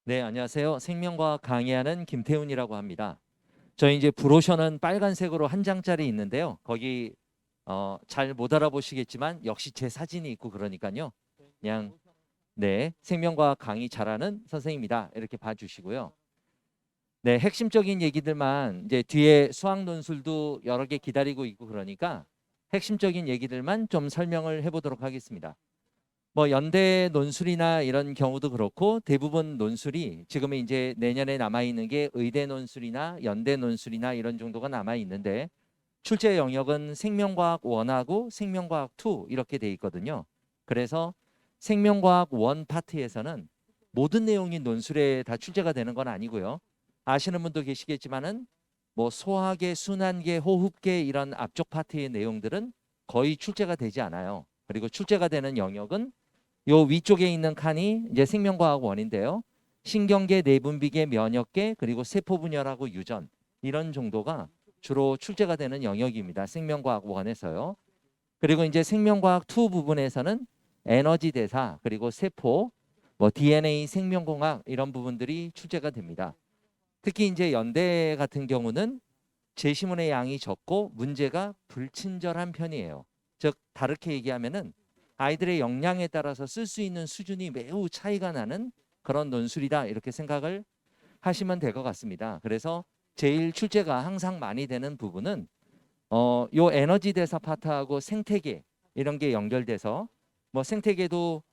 네, 안녕하세요. 생명과학 강의하는 김태훈이라고 합니다. 저희 이제 브로셔는 빨간색으로 한 장짜리 있는데요. 거기 잘 못 알아보시겠지만 역시 제 사진이 있고 그러니까요. 그냥 네, 생명과학 강의 잘하는 선생님이다 이렇게 봐주시고요. 네, 핵심적인 얘기들만 이제 뒤에 수학 논술도 여러 개 기다리고 있고 그러니까 핵심적인 얘기들만 좀 설명을 해보도록 하겠습니다. 뭐 연대 논술이나 이런 경우도 그렇고 대부분 논술이 지금 이제 내년에 남아 있는 게 의대 논술이나 연대 논술이나 이런 정도가 남아 있는데 출제 영역은 생명과학 1하고 생명과학 2 이렇게 돼 있거든요. 그래서 생명과학 1 파트에서는 모든 내용이 논술에 다 출제가 되는 건 아니고요. 아시는 분도 계시겠지만은 뭐 소화계, 순환계, 호흡계 이런 앞쪽 파트의 내용들은 거의 출제가 되지 않아요. 그리고 출제가 되는 영역은 요 위쪽에 있는 칸이 이제 생명과학 원인데요. 신경계, 내분비계, 면역계, 그리고 세포분열하고 유전 이런 정도가 주로 출제가 되는 영역입니다. 생명과학 원에서요. 그리고 이제 생명과학 2 부분에서는 에너지 대사, 그리고 세포, 뭐 DNA, 생명공학 이런 부분들이 출제가 됩니다. 특히 이제 연대 같은 경우는 제시문의 양이 적고 문제가 불친절한 편이에요. 즉 다르게 얘기하면은 아이들의 역량에 따라서 쓸 수 있는 수준이 매우 차이가 나는 그런 논술이다 이렇게 생각을 하시면 될 것 같습니다. 그래서 제일 출제가 항상 많이 되는 부분은 요 에너지 대사 파트하고 생태계 이런 게 연결돼서 뭐 생태계도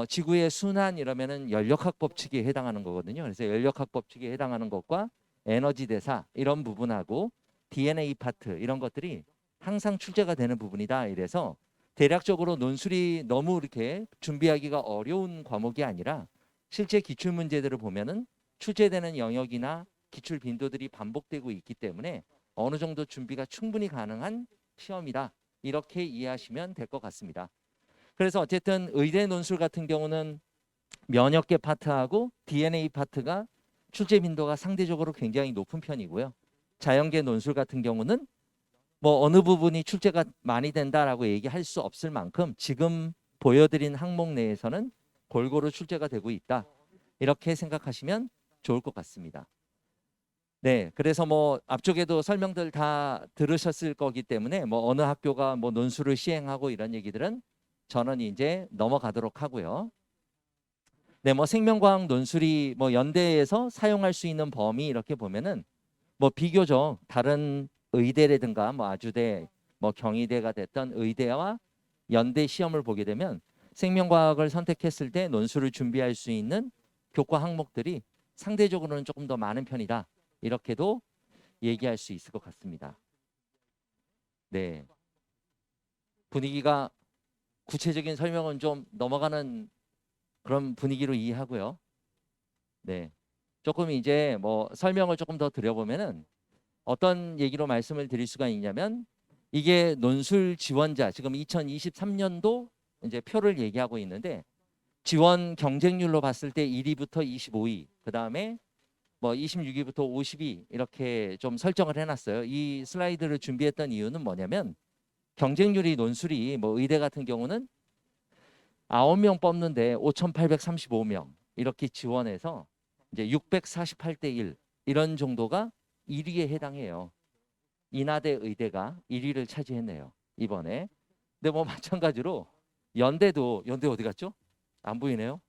지구의 순환 이러면은 연력학 법칙에 해당하는 거거든요. 그래서 연력학 법칙에 해당하는 것과 에너지 대사 이런 부분하고 DNA 파트 이런 것들이 항상 출제가 되는 부분이다. 이래서 대략적으로 논술이 너무 이렇게 준비하기가 어려운 과목이 아니라 실제 기출 문제들을 보면은 출제되는 영역이나 기출 빈도들이 반복되고 있기 때문에 어느 정도 준비가 충분히 가능한 시험이다. 이렇게 이해하시면 될 것 같습니다. 그래서 어쨌든 의대 논술 같은 경우는 면역계 파트하고 DNA 파트가 출제 빈도가 상대적으로 굉장히 높은 편이고요. 자연계 논술 같은 경우는 뭐 어느 부분이 출제가 많이 된다라고 얘기할 수 없을 만큼 지금 보여드린 항목 내에서는 골고루 출제가 되고 있다. 이렇게 생각하시면 좋을 것 같습니다. 네, 그래서 뭐 앞쪽에도 설명들 다 들으셨을 거기 때문에 뭐 어느 학교가 뭐 논술을 시행하고 이런 얘기들은 저는 이제 넘어가도록 하고요. 네, 뭐 생명과학 논술이 뭐 연대에서 사용할 수 있는 범위 이렇게 보면은 뭐 비교적 다른 의대라든가 뭐 아주대, 뭐 경희대가 됐던 의대와 연대 시험을 보게 되면 생명과학을 선택했을 때 논술을 준비할 수 있는 교과 항목들이 상대적으로는 조금 더 많은 편이다. 이렇게도 얘기할 수 있을 것 같습니다. 네, 분위기가 구체적인 설명은 좀 넘어가는 그런 분위기로 이해하고요. 네, 조금 이제 뭐 설명을 조금 더 드려보면은 어떤 얘기로 말씀을 드릴 수가 있냐면 이게 논술 지원자 지금 2023년도 이제 표를 얘기하고 있는데 지원 경쟁률로 봤을 때 1위부터 25위 그다음에 뭐 26위부터 50위 이렇게 좀 설정을 해놨어요. 이 슬라이드를 준비했던 이유는 뭐냐면 경쟁률이 논술이 뭐 의대 같은 경우는 9명 뽑는데 5,835명 이렇게 지원해서 이제 648대 1 이런 정도가 1위에 해당해요. 인하대 의대가 1위를 차지했네요. 이번에. 근데 뭐 마찬가지로 연대도 연대 어디 갔죠? 안 보이네요.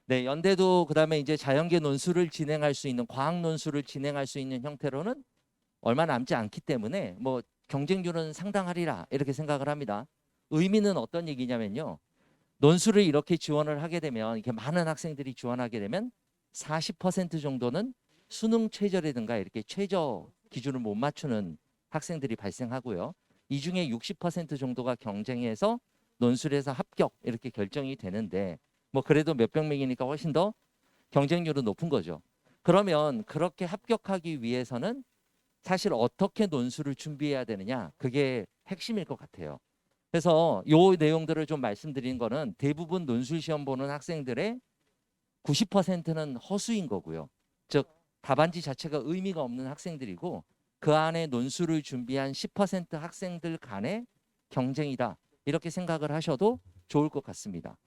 네, 연대도 그다음에 이제 자연계 논술을 진행할 수 있는 과학 논술을 진행할 수 있는 형태로는 얼마 남지 않기 때문에 뭐 경쟁률은 상당하리라 이렇게 생각을 합니다. 의미는 어떤 얘기냐면요. 논술을 이렇게 지원을 하게 되면 이렇게 많은 학생들이 지원하게 되면 40% 정도는 수능 최저라든가 이렇게 최저 기준을 못 맞추는 학생들이 발생하고요. 이 중에 60% 정도가 경쟁해서 논술에서 합격 이렇게 결정이 되는데 뭐 그래도 몇백 명이니까 훨씬 더 경쟁률은 높은 거죠. 그러면 그렇게 합격하기 위해서는 사실 어떻게 논술을 준비해야 되느냐 그게 핵심일 것 같아요. 그래서 요 내용들을 좀 말씀드린 거는 대부분 논술 시험 보는 학생들의 90%는 허수인 거고요. 즉 답안지 자체가 의미가 없는 학생들이고 그 안에 논술을 준비한 10% 학생들 간의 경쟁이다. 이렇게 생각을 하셔도 좋을 것 같습니다.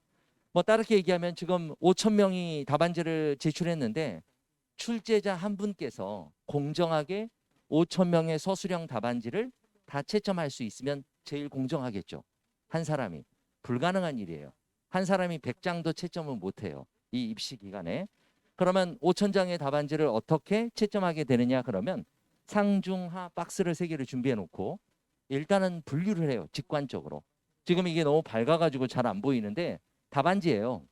뭐 다르게 얘기하면 지금 5천 명이 답안지를 제출했는데 출제자 한 분께서 공정하게 5천 명의 서술형 답안지를 다 채점할 수 있으면 제일 공정하겠죠. 한 사람이. 불가능한 일이에요. 한 사람이 100장도 채점을 못해요. 이 입시 기간에. 그러면 5천 장의 답안지를 어떻게 채점하게 되느냐 그러면 상중하 박스를 3개를 준비해 놓고 일단은 분류를 해요. 직관적으로. 지금 이게 너무 밝아가지고 잘 안 보이는데 답안지예요.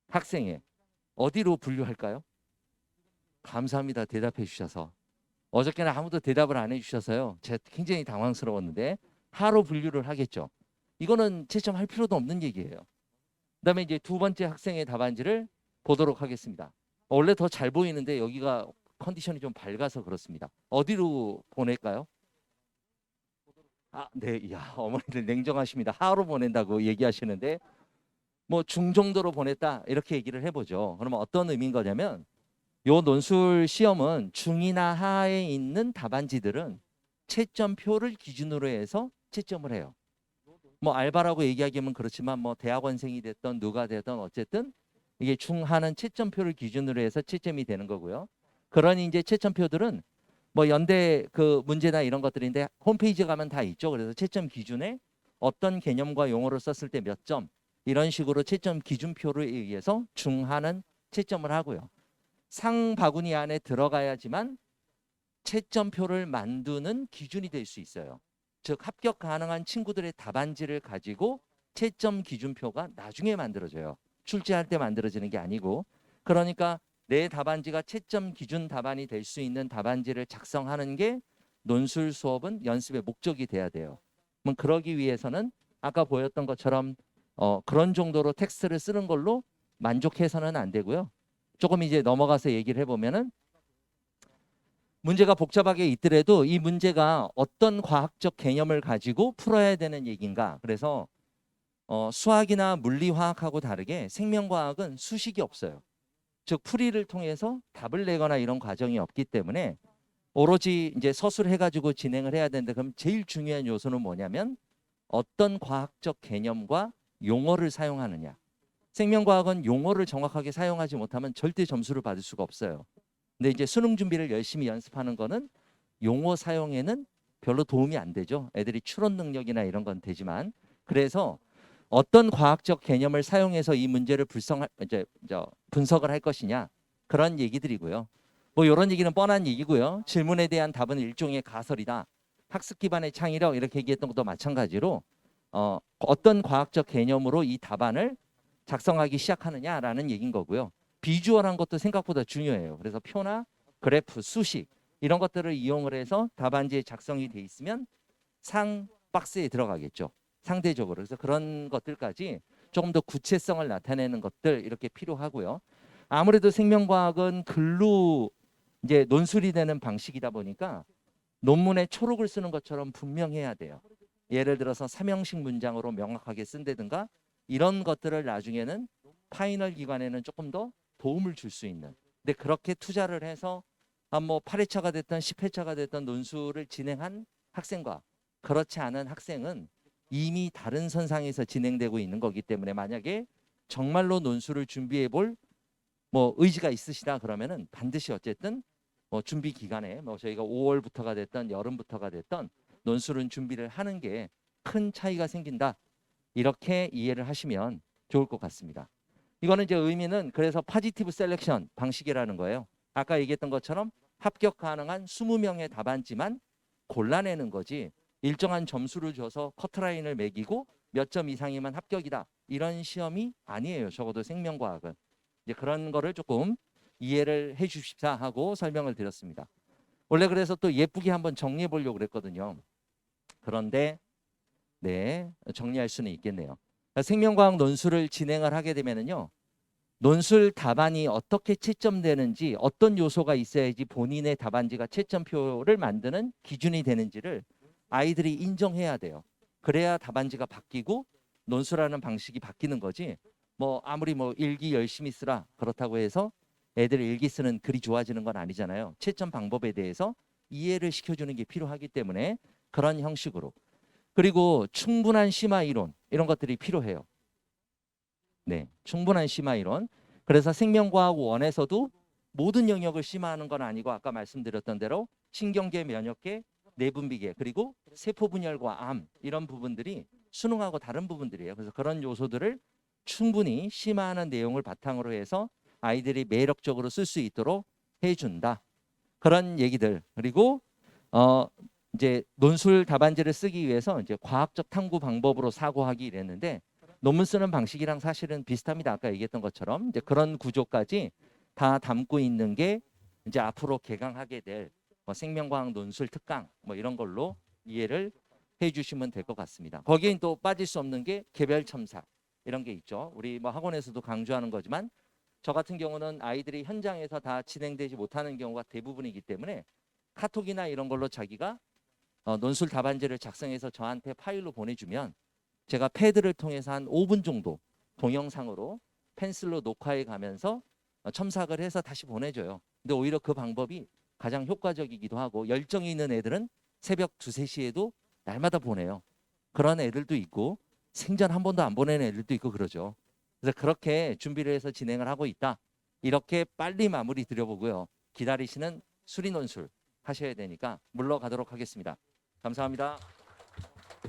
학생의. 어디로 분류할까요? 감사합니다. 대답해 주셔서. 어저께는 아무도 대답을 안 해주셔서요. 제가 굉장히 당황스러웠는데 하로 분류를 하겠죠. 이거는 채점할 필요도 없는 얘기예요. 그다음에 이제 두 번째 학생의 답안지를 보도록 하겠습니다. 원래 더 잘 보이는데 여기가 컨디션이 좀 밝아서 그렇습니다. 어디로 보낼까요? 아, 네, 야, 어머니들 냉정하십니다. 하로 보낸다고 얘기하시는데 뭐 중정도로 보냈다 이렇게 얘기를 해보죠. 그러면 어떤 의미인 거냐면 요 논술 시험은 중이나 하에 있는 답안지들은 채점표를 기준으로 해서 채점을 해요. 뭐 알바라고 얘기하기면 그렇지만 뭐 대학원생이 됐던 누가 되든 어쨌든 이게 중하는 채점표를 기준으로 해서 채점이 되는 거고요. 그런 이제 채점표들은 뭐 연대 그 문제나 이런 것들인데 홈페이지에 가면 다 있죠. 그래서 채점 기준에 어떤 개념과 용어를 썼을 때 몇 점 이런 식으로 채점 기준표를 의해서 중하는 채점을 하고요. 상 바구니 안에 들어가야지만 채점표를 만드는 기준이 될 수 있어요. 즉 합격 가능한 친구들의 답안지를 가지고 채점 기준표가 나중에 만들어져요. 출제할 때 만들어지는 게 아니고. 그러니까 내 답안지가 채점 기준 답안이 될 수 있는 답안지를 작성하는 게 논술 수업은 연습의 목적이 돼야 돼요. 그럼 그러기 위해서는 아까 보였던 것처럼 그런 정도로 텍스트를 쓰는 걸로 만족해서는 안 되고요. 조금 이제 넘어가서 얘기를 해보면은 문제가 복잡하게 있더라도 이 문제가 어떤 과학적 개념을 가지고 풀어야 되는 얘기인가. 그래서 수학이나 물리, 화학하고 다르게 생명과학은 수식이 없어요. 즉 풀이를 통해서 답을 내거나 이런 과정이 없기 때문에 오로지 이제 서술해가지고 진행을 해야 되는데 그럼 제일 중요한 요소는 뭐냐면 어떤 과학적 개념과 용어를 사용하느냐. 생명과학은 용어를 정확하게 사용하지 못하면 절대 점수를 받을 수가 없어요. 근데 이제 수능 준비를 열심히 연습하는 거는 용어 사용에는 별로 도움이 안 되죠. 애들이 추론 능력이나 이런 건 되지만 그래서 어떤 과학적 개념을 사용해서 이 문제를 분석을 할 것이냐 그런 얘기들이고요. 뭐 이런 얘기는 뻔한 얘기고요. 질문에 대한 답은 일종의 가설이다. 학습 기반의 창의력 이렇게 얘기했던 것도 마찬가지로 어떤 과학적 개념으로 이 답안을 작성하기 시작하느냐라는 얘기인 거고요. 비주얼한 것도 생각보다 중요해요. 그래서 표나 그래프, 수식 이런 것들을 이용을 해서 답안지에 작성이 돼 있으면 상 박스에 들어가겠죠. 상대적으로. 그래서 그런 것들까지 조금 더 구체성을 나타내는 것들 이렇게 필요하고요. 아무래도 생명과학은 글로 이제 논술이 되는 방식이다 보니까 논문에 초록을 쓰는 것처럼 분명해야 돼요. 예를 들어서 삼형식 문장으로 명확하게 쓴다든가 이런 것들을 나중에는 파이널 기간에는 조금 더 도움을 줄 수 있는. 근데 그렇게 투자를 해서 뭐 8회차가 됐던 10회차가 됐던 논술을 진행한 학생과 그렇지 않은 학생은 이미 다른 선상에서 진행되고 있는 거기 때문에 만약에 정말로 논술을 준비해 볼 뭐 의지가 있으시다 그러면은 반드시 어쨌든 뭐 준비 기간에 뭐 저희가 5월부터가 됐던 여름부터가 됐던 논술은 준비를 하는 게 큰 차이가 생긴다. 이렇게 이해를 하시면 좋을 것 같습니다. 이거는 이제 의미는 그래서 파지티브 셀렉션 방식이라는 거예요. 아까 얘기했던 것처럼 합격 가능한 20명의 답안지만 골라내는 거지 일정한 점수를 줘서 커트라인을 매기고 몇 점 이상이면 합격이다. 이런 시험이 아니에요. 적어도 생명과학은. 이제 그런 거를 조금 이해를 해 주십사 하고 설명을 드렸습니다. 원래 그래서 또 예쁘게 한번 정리해 보려고 그랬거든요. 그런데 네, 정리할 수는 있겠네요. 생명과학 논술을 진행을 하게 되면은요. 논술 답안이 어떻게 채점되는지 어떤 요소가 있어야지 본인의 답안지가 채점표를 만드는 기준이 되는지를 아이들이 인정해야 돼요. 그래야 답안지가 바뀌고 논술하는 방식이 바뀌는 거지. 뭐 아무리 뭐 일기 열심히 쓰라 그렇다고 해서 애들 일기 쓰는 글이 좋아지는 건 아니잖아요. 채점 방법에 대해서 이해를 시켜주는 게 필요하기 때문에 그런 형식으로. 그리고 충분한 심화 이론 이런 것들이 필요해요. 네, 충분한 심화 이론. 그래서 생명과학 원에서도 모든 영역을 심화하는 건 아니고 아까 말씀드렸던 대로 신경계, 면역계, 내분비계 그리고 세포 분열과 암 이런 부분들이 수능하고 다른 부분들이에요. 그래서 그런 요소들을 충분히 심화하는 내용을 바탕으로 해서 아이들이 매력적으로 쓸 수 있도록 해준다. 그런 얘기들. 그리고 어 이제 논술 답안지를 쓰기 위해서 이제 과학적 탐구 방법으로 사고하기 이랬는데 논문 쓰는 방식이랑 사실은 비슷합니다. 아까 얘기했던 것처럼 이제 그런 구조까지 다 담고 있는 게 이제 앞으로 개강하게 될 뭐 생명과학 논술 특강 뭐 이런 걸로 이해를 해주시면 될 것 같습니다. 거기엔 또 빠질 수 없는 게 개별 첨삭 이런 게 있죠. 우리 뭐 학원에서도 강조하는 거지만 저 같은 경우는 아이들이 현장에서 다 진행되지 못하는 경우가 대부분이기 때문에 카톡이나 이런 걸로 자기가 논술 답안지를 작성해서 저한테 파일로 보내주면 제가 패드를 통해서 한 5분 정도 동영상으로 펜슬로 녹화해 가면서 첨삭을 해서 다시 보내줘요. 근데 오히려 그 방법이 가장 효과적이기도 하고 열정이 있는 애들은 새벽 2, 3시에도 날마다 보내요. 그런 애들도 있고 생전 한 번도 안 보내는 애들도 있고 그러죠. 그래서 그렇게 준비를 해서 진행을 하고 있다. 이렇게 빨리 마무리 드려보고요. 기다리시는 수리 논술 하셔야 되니까 물러가도록 하겠습니다. 감사합니다.